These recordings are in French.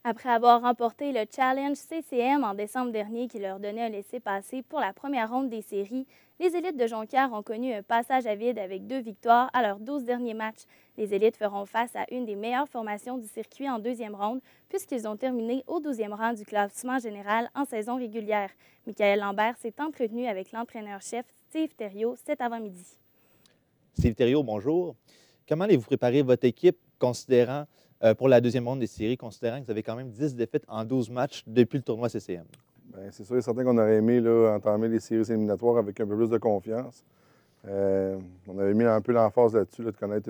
Après avoir remporté le Challenge CCM en décembre dernier qui leur donnait un laissez-passer pour la première ronde des séries, les élites de Jonquière ont connu un passage à vide avec 2 victoires à leurs 12 derniers matchs. Les élites feront face à une des meilleures formations du circuit en deuxième ronde puisqu'ils ont terminé au 12e rang du classement général en saison régulière. Michael Lambert s'est entretenu avec l'entraîneur-chef Steve Thériault cet avant-midi. Steve Thériault, bonjour. Comment allez-vous préparer votre équipe pour la deuxième ronde des séries, considérant que vous avez quand même 10 défaites en 12 matchs depuis le tournoi CCM? Bien, c'est sûr et certain qu'on aurait aimé là, entamer les séries éliminatoires avec un peu plus de confiance. On avait mis un peu l'emphase là-dessus, là, de connaître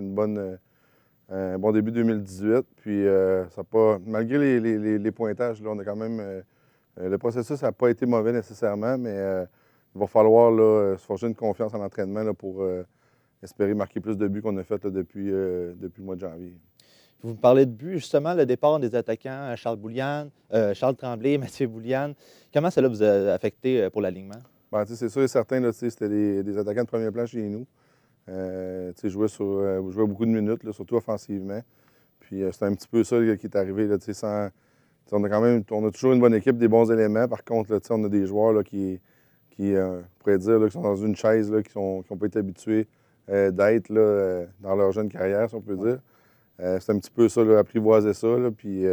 un bon début 2018. Puis, ça a pas, malgré les pointages, là, on a quand même. Le processus n'a pas été mauvais nécessairement, mais il va falloir là, se forger une confiance en entraînement là, pour espérer marquer plus de buts qu'on a fait là, depuis le mois de janvier. Vous me parlez de but, justement, le départ des attaquants Charles Tremblay et Mathieu Boulian. Comment cela vous a affecté pour l'alignement? Bien, c'est sûr et certain, là, c'était des attaquants de premier plan chez nous. Jouaient beaucoup de minutes, là, surtout offensivement. Puis c'est un petit peu ça là, qui est arrivé. Là, on a toujours une bonne équipe, des bons éléments. Par contre, là, on a des joueurs là, on pourrait dire, là, qui sont dans une chaise, là, qui n'ont pas été habitués d'être là, dans leur jeune carrière, si on peut dire. C'est un petit peu ça, là, apprivoiser ça. Là, puis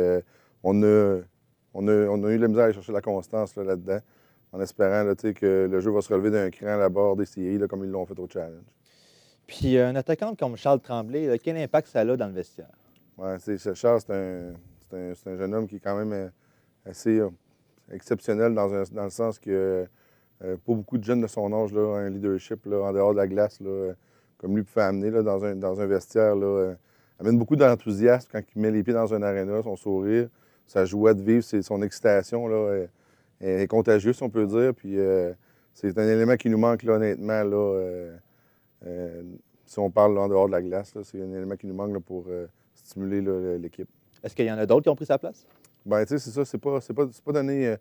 on a eu la misère à aller chercher la constance là, là-dedans, en espérant là, que le jeu va se relever d'un cran à la barre des séries, là, comme ils l'ont fait au challenge. Puis un attaquant comme Charles Tremblay, là, quel impact ça a dans le vestiaire? Ouais, Charles, c'est un jeune homme qui est quand même assez exceptionnel dans le sens que pas beaucoup de jeunes de son âge là, ont un leadership là, en dehors de la glace, là, comme lui pouvait amener là, dans un vestiaire. Là, amène beaucoup d'enthousiasme quand il met les pieds dans un aréna, son sourire, sa joie de vivre, son excitation là, est contagieuse, si on peut dire. Puis c'est un élément qui nous manque là, honnêtement. Là, si on parle là, en dehors de la glace, c'est un élément qui nous manque là, pour stimuler là, l'équipe. Est-ce qu'il y en a d'autres qui ont pris sa place? Bien, tu sais, c'est ça, c'est pas donné.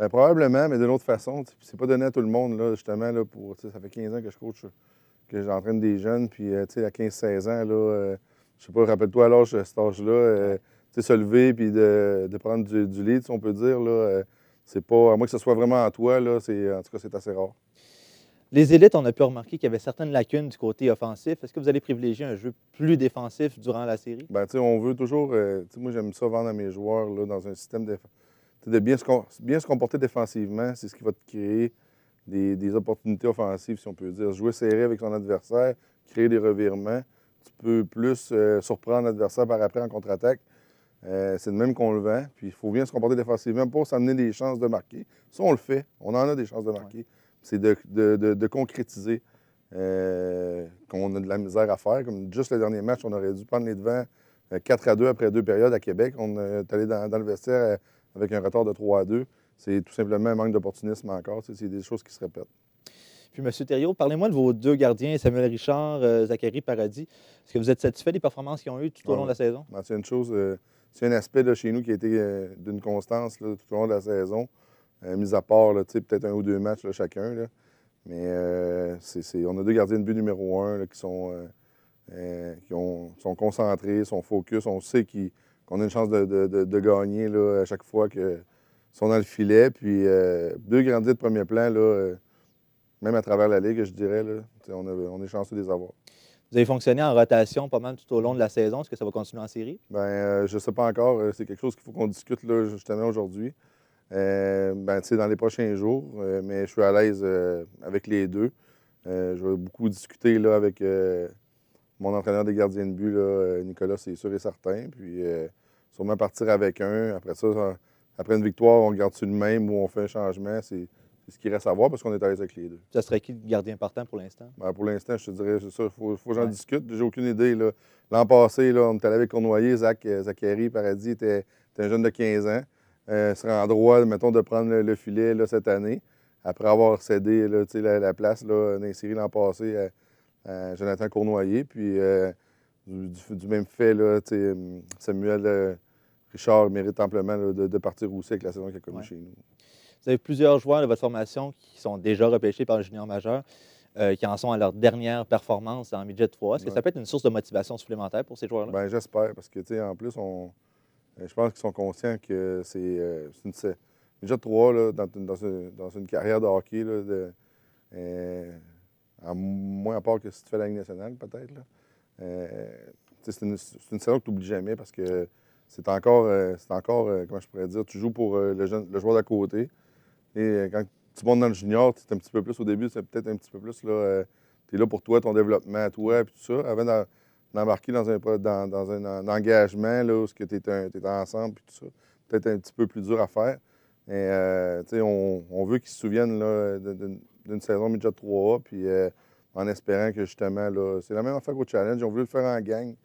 Probablement, mais d'une autre façon. C'est pas donné à tout le monde, là, justement, là, ça fait 15 ans que je coach, que j'entraîne des jeunes, puis, tu sais, à 15-16 ans, là, je sais pas, rappelle-toi à cet âge-là, tu sais, se lever, puis de prendre du lead, si on peut dire, là, c'est pas, à moins que ce soit vraiment à toi, là, en tout cas, c'est assez rare. Les élites, on a pu remarquer qu'il y avait certaines lacunes du côté offensif. Est-ce que vous allez privilégier un jeu plus défensif durant la série? Bien, tu sais, on veut toujours, tu sais, moi, j'aime ça vendre à mes joueurs, là, dans un système de bien se comporter défensivement. C'est ce qui va te créer des opportunités offensives, si on peut dire. Jouer serré avec son adversaire, créer des revirements. Tu peux plus surprendre l'adversaire par après en contre-attaque. C'est de même qu'on le vend. Puis il faut bien se comporter défensivement pour s'amener des chances de marquer. Ça, on le fait. On en a des chances de marquer. Ouais. C'est de concrétiser qu'on a de la misère à faire. Comme juste le dernier match, on aurait dû prendre les devants 4-2 après 2 périodes à Québec. On est allé dans le vestiaire avec un retard de 3-2. C'est tout simplement un manque d'opportunisme encore. C'est des choses qui se répètent. Puis, M. Thériault, parlez-moi de vos deux gardiens, Samuel Richard, Zachary Paradis. Est-ce que vous êtes satisfait des performances qu'ils ont eues tout au long de la saison? Ben, c'est une chose, c'est un aspect là, chez nous qui a été d'une constance là, tout au long de la saison, mis à part peut-être 1 ou 2 matchs là, chacun. Là. Mais on a deux gardiens de but numéro 1 là, qui sont concentrés, sont focus. On sait qu'on a une chance de gagner là, à chaque fois qu'ils sont dans le filet. Puis deux gardiens de premier plan, là, même à travers la Ligue, je dirais, là, on est chanceux de les avoir. Vous avez fonctionné en rotation pas mal tout au long de la saison. Est-ce que ça va continuer en série? Bien, je ne sais pas encore. C'est quelque chose qu'il faut qu'on discute là, justement aujourd'hui. Dans les prochains jours. Mais je suis à l'aise avec les deux. Je vais beaucoup discuter là, avec mon entraîneur des gardiens de but, là, Nicolas, c'est sûr et certain. Puis sûrement partir avec un. Après ça, après une victoire, on garde-tu le même ou on fait un changement? C'est ce qu'il reste à voir parce qu'on est à l'aise avec les deux. Ça serait qui le gardien partant pour l'instant? Bien, pour l'instant, je te dirais, c'est ça, il faut que j'en discute. J'ai aucune idée. L'an passé, là, on est allé avec Cournoyer, Zachary Paradis était un jeune de 15 ans. Serait en droit, mettons, de prendre le filet là, cette année, après avoir cédé là, la place là, dans les séries l'an passé à Jonathan Cournoyer. Puis du même fait, là, Samuel Richard mérite amplement là, de partir aussi avec la saison qu'il a connue chez nous. Vous avez plusieurs joueurs de votre formation qui sont déjà repêchés par le junior majeur, qui en sont à leur dernière performance en midget 3. Est-ce que ça peut être une source de motivation supplémentaire pour ces joueurs-là? Bien, j'espère, parce que, en plus, Je pense qu'ils sont conscients que c'est déjà 3 là, dans une carrière de hockey, là, à moins à part que si tu fais la Ligue nationale, peut-être. Là. C'est une saison que tu n'oublies jamais parce que c'est encore, comment je pourrais dire, tu joues pour le joueur d'à côté. Et quand tu montes dans le junior, tu es un petit peu plus au début, c'est peut-être un petit peu plus, là, tu es là pour toi, ton développement à toi, puis tout ça. Avant d'embarquer dans un engagement là, où tu es ensemble, puis tout ça, peut-être un petit peu plus dur à faire. Mais, on veut qu'ils se souviennent là, d'une saison midget 3A, puis en espérant que justement, là, c'est la même affaire qu'au challenge. On veut le faire en gang,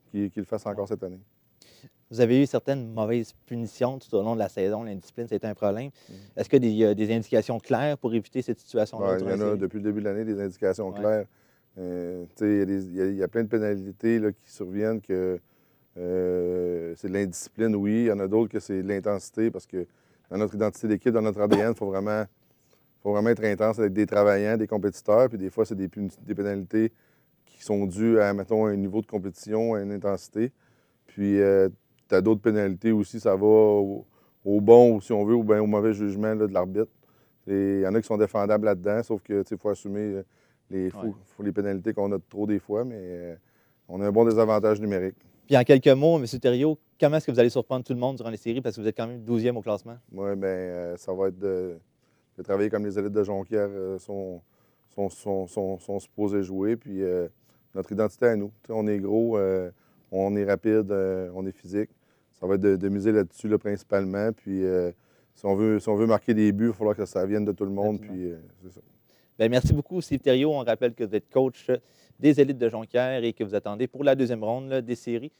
qu'ils le fassent encore cette année. Vous avez eu certaines mauvaises punitions tout au long de la saison. L'indiscipline, c'était un problème. Est-ce qu'il y a des indications claires pour éviter cette situation-là? Ouais, il y en a depuis le début de l'année des indications claires. Il y a plein de pénalités là, qui surviennent que c'est de l'indiscipline, oui. Il y en a d'autres que c'est de l'intensité parce que dans notre identité d'équipe, dans notre ADN, il faut vraiment être intense avec des travaillants, des compétiteurs. Puis des fois, c'est des pénalités qui sont dues à, mettons, un niveau de compétition, à une intensité. Puis tu as d'autres pénalités aussi, ça va au bon, ou si on veut, ou bien au mauvais jugement là, de l'arbitre. Il y en a qui sont défendables là-dedans, sauf que il faut assumer les pénalités qu'on a trop des fois, mais on a un bon désavantage numérique. Puis en quelques mots, M. Thériault, comment est-ce que vous allez surprendre tout le monde durant les séries parce que vous êtes quand même 12e au classement? Oui, bien, ça va être de travailler comme les élites de Jonquière sont supposés jouer. Puis notre identité à nous. T'sais, on est gros, on est rapide, on est physique. Ça va être de miser là-dessus là, principalement. Puis si on veut marquer des buts, il va falloir que ça vienne de tout le monde. Puis c'est ça. Bien, merci beaucoup, Steve Thériault. On rappelle que vous êtes coach des élites de Jonquière et que vous attendez pour la deuxième ronde là, des séries.